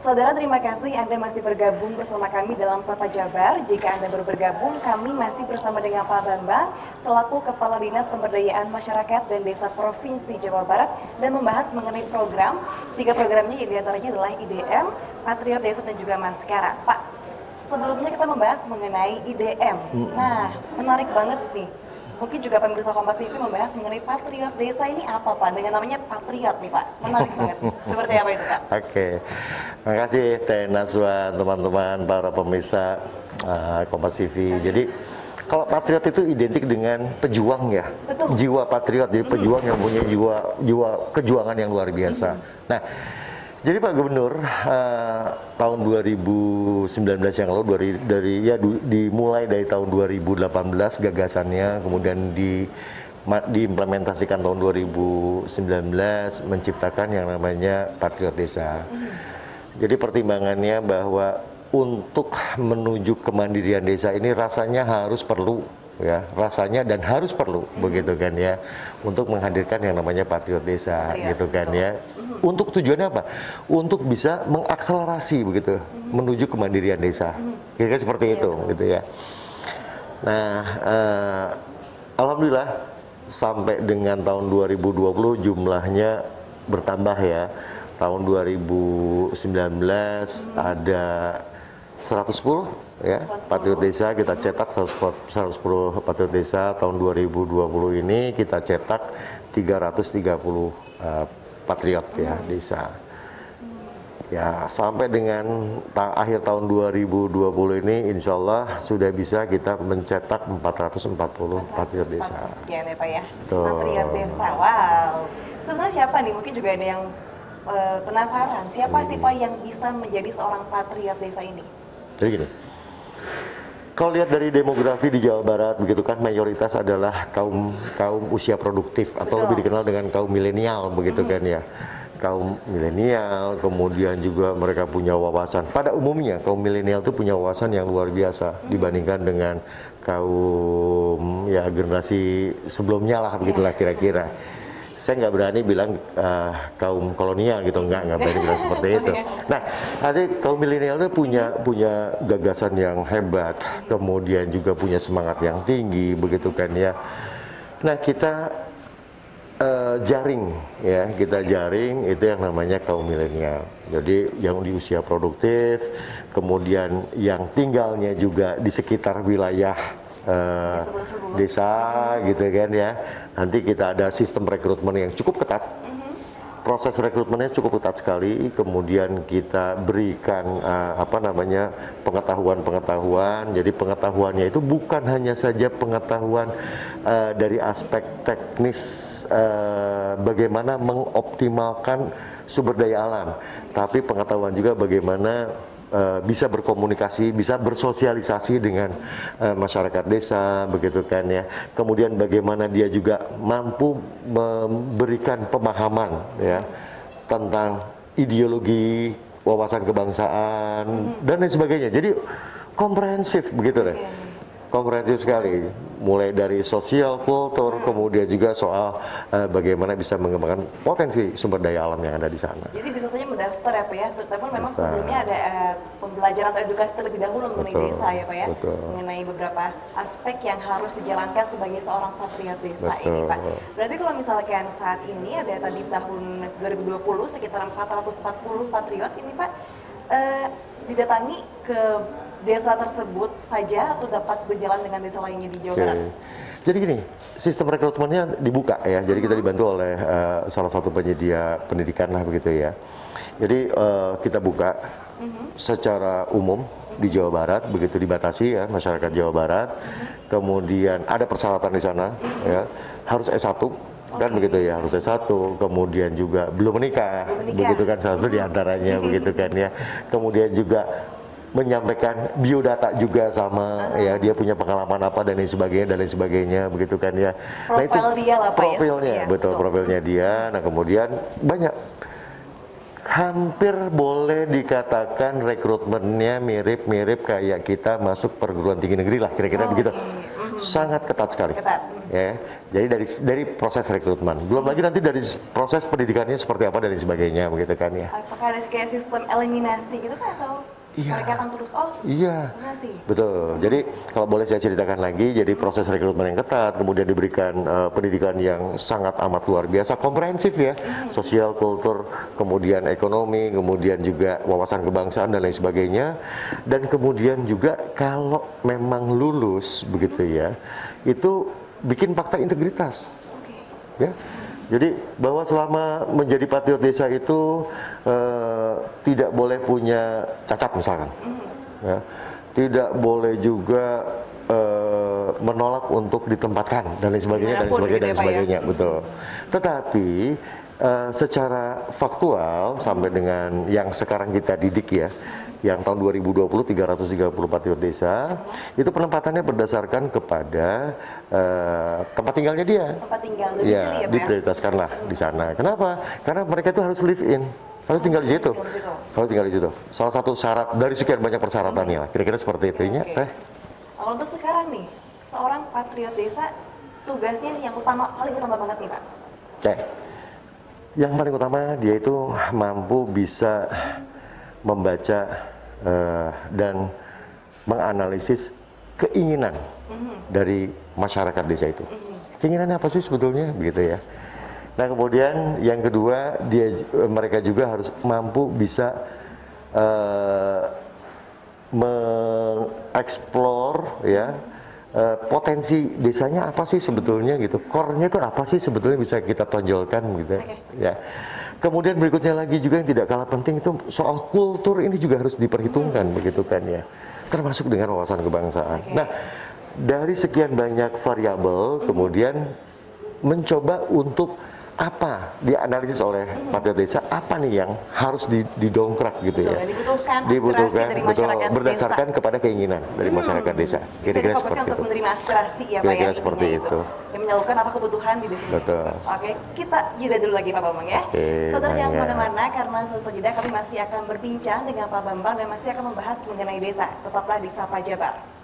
Saudara, terima kasih Anda masih bergabung bersama kami dalam Sapa Jabar. Jika Anda baru bergabung, kami masih bersama dengan Pak Bambang selaku Kepala Dinas Pemberdayaan Masyarakat dan Desa Provinsi Jawa Barat dan membahas mengenai program. 3 programnya diantaranya adalah IDM, Patriot Desa dan juga Maskara. Pak, sebelumnya kita membahas mengenai IDM. Nah, menarik banget nih. Mungkin juga pemirsa Kompas TV membahas mengenai Patriot Desa ini apa, Pak? Dengan namanya Patriot nih, Pak. Menarik banget. Seperti apa itu, Pak? Oke, terima kasih Teh Naswa, teman-teman, para pemirsa Kompas TV. Jadi, kalau Patriot itu identik dengan pejuang ya. Betul. Jiwa Patriot, jadi pejuang yang punya jiwa kejuangan yang luar biasa. Nah, jadi Pak Gubernur tahun 2019 yang lalu dimulai dari tahun 2018 gagasannya, kemudian diimplementasikan tahun 2019 menciptakan yang namanya Patriot Desa. Jadi pertimbangannya bahwa untuk menuju kemandirian desa ini rasanya harus perlu begitu kan ya, untuk menghadirkan yang namanya Patriot Desa gitu kan ya. Untuk tujuannya apa? Untuk bisa mengakselerasi begitu menuju kemandirian desa. Kira-kira seperti itu gitu ya. Nah, alhamdulillah sampai dengan tahun 2020 jumlahnya bertambah ya. Tahun 2019 ada 110 ya, Patriot Desa kita cetak 110 Patriot Desa. Tahun 2020 ini kita cetak 330 Patriot ya Desa. Ya, sampai dengan akhir tahun 2020 ini insya Allah sudah bisa kita mencetak 440 Patriot Desa. Sekian ya Pak ya, Patriot Desa. Wow, sebenarnya siapa nih? Mungkin juga ada yang penasaran, siapa sih Pak yang bisa menjadi seorang Patriot Desa ini? Jadi gini, kalau lihat dari demografi di Jawa Barat begitu kan, mayoritas adalah kaum usia produktif atau lebih dikenal dengan kaum milenial begitu kan ya. Kaum milenial, kemudian juga mereka punya wawasan. Pada umumnya kaum milenial itu punya wawasan yang luar biasa dibandingkan dengan kaum ya generasi sebelumnya lah begitulah kira-kira. Saya nggak berani bilang kaum kolonial gitu, nggak berani bilang seperti itu. Nah, nanti kaum milenial itu punya gagasan yang hebat, kemudian juga punya semangat yang tinggi, begitu kan ya. Nah, kita jaring itu yang namanya kaum milenial. Jadi yang di usia produktif, kemudian yang tinggalnya juga di sekitar wilayah desa gitu kan ya. Nanti kita ada sistem rekrutmen yang cukup ketat. Proses rekrutmennya cukup ketat sekali. Kemudian kita berikan pengetahuan. Jadi pengetahuannya itu bukan hanya saja pengetahuan dari aspek teknis bagaimana mengoptimalkan sumber daya alam, tapi pengetahuan juga bagaimana bisa berkomunikasi, bisa bersosialisasi dengan masyarakat desa, begitu kan ya. Kemudian bagaimana dia juga mampu memberikan pemahaman ya tentang ideologi, wawasan kebangsaan dan lain sebagainya. Jadi komprehensif begitu deh. Komprehensif sekali, mulai dari sosial, kultur, kemudian juga soal bagaimana bisa mengembangkan potensi sumber daya alam yang ada di sana. Jadi bisa saja mendaftar ya Pak ya, tapi memang sebelumnya ada pembelajaran atau edukasi terlebih dahulu mengenai desa ya Pak ya, mengenai beberapa aspek yang harus dijalankan sebagai seorang patriot desa ini Pak. Berarti kalau misalkan saat ini ada tadi tahun 2020 sekitar 440 patriot ini Pak, didatangi ke desa tersebut saja atau dapat berjalan dengan desa lainnya di Jawa Barat? Jadi gini, sistem rekrutmennya dibuka ya, jadi kita dibantu oleh salah satu penyedia pendidikan lah begitu ya. Jadi kita buka secara umum di Jawa Barat, begitu dibatasi ya masyarakat Jawa Barat. Kemudian ada persyaratan di sana ya, harus S1 kan begitu ya, harus S1, kemudian juga belum menikah, begitu kan salah satu diantaranya begitu kan ya. Kemudian juga menyampaikan biodata juga sama ya, dia punya pengalaman apa dan lain sebagainya begitu kan ya. Profil nah, itu dia lah Pak profilnya ya, betul profilnya dia. Nah kemudian banyak, hampir boleh dikatakan rekrutmennya mirip-mirip kayak kita masuk perguruan tinggi negeri lah kira-kira begitu. sangat ketat sekali. Ketat. Ya, jadi dari proses rekrutmen, belum lagi nanti dari proses pendidikannya seperti apa dan sebagainya, begitu kan ya. Apakah ada kayak sistem eliminasi gitu Pak, atau mereka akan terus eliminasi? Betul. Jadi kalau boleh saya ceritakan lagi, jadi proses rekrutmen yang ketat, kemudian diberikan pendidikan yang sangat amat luar biasa, komprehensif ya, sosial, kultur, kemudian ekonomi, kemudian juga wawasan kebangsaan dan lain sebagainya, dan kemudian juga kalau memang lulus begitu ya, itu bikin fakta integritas. Ya. Jadi bahwa selama menjadi patriot desa itu tidak boleh punya cacat misalkan, ya. Tidak boleh juga menolak untuk ditempatkan dan lain sebagainya Ya? Betul. Tetapi secara faktual sampai dengan yang sekarang kita didik ya, yang tahun 2020 330 patriot desa, itu penempatannya berdasarkan kepada tempat tinggalnya dia. Tempat tinggal di sini ya, Pak? Diprioritaskan lah di sana. Kenapa? Karena mereka itu harus live in, harus tinggal di situ. Harus tinggal di situ. Salah satu syarat dari sekian banyak persyaratannya lah. Kira-kira seperti itu ya. Kalau untuk sekarang nih, seorang patriot desa tugasnya yang paling utama banget nih Pak. Yang paling utama dia itu mampu bisa membaca dan menganalisis keinginan dari masyarakat desa itu. Keinginannya apa sih sebetulnya, begitu ya. Nah kemudian yang kedua, mereka juga harus mampu bisa mengeksplor ya potensi desanya apa sih sebetulnya gitu. Core-nya itu apa sih sebetulnya bisa kita tonjolkan gitu ya. Kemudian berikutnya lagi juga yang tidak kalah penting itu soal kultur, ini juga harus diperhitungkan begitu kan ya, termasuk dengan wawasan kebangsaan. Nah dari sekian banyak variabel kemudian mencoba untuk apa dianalisis oleh patriot desa, apa nih yang harus didongkrak gitu ya, dibutuhkan dari masyarakat berdasarkan desa. kepada keinginan dari masyarakat desa. Kira-kira fokusnya untuk menerima aspirasi ya Pak ya, seperti itu. Yang menyalurkan apa kebutuhan di desa. Oke, kita jeda dulu lagi Pak Bambang ya. Saudara jangan kemana-mana, karena sesudah jeda kami masih akan berbincang dengan Pak Bambang dan masih akan membahas mengenai desa. Tetaplah di Sapa Jabar.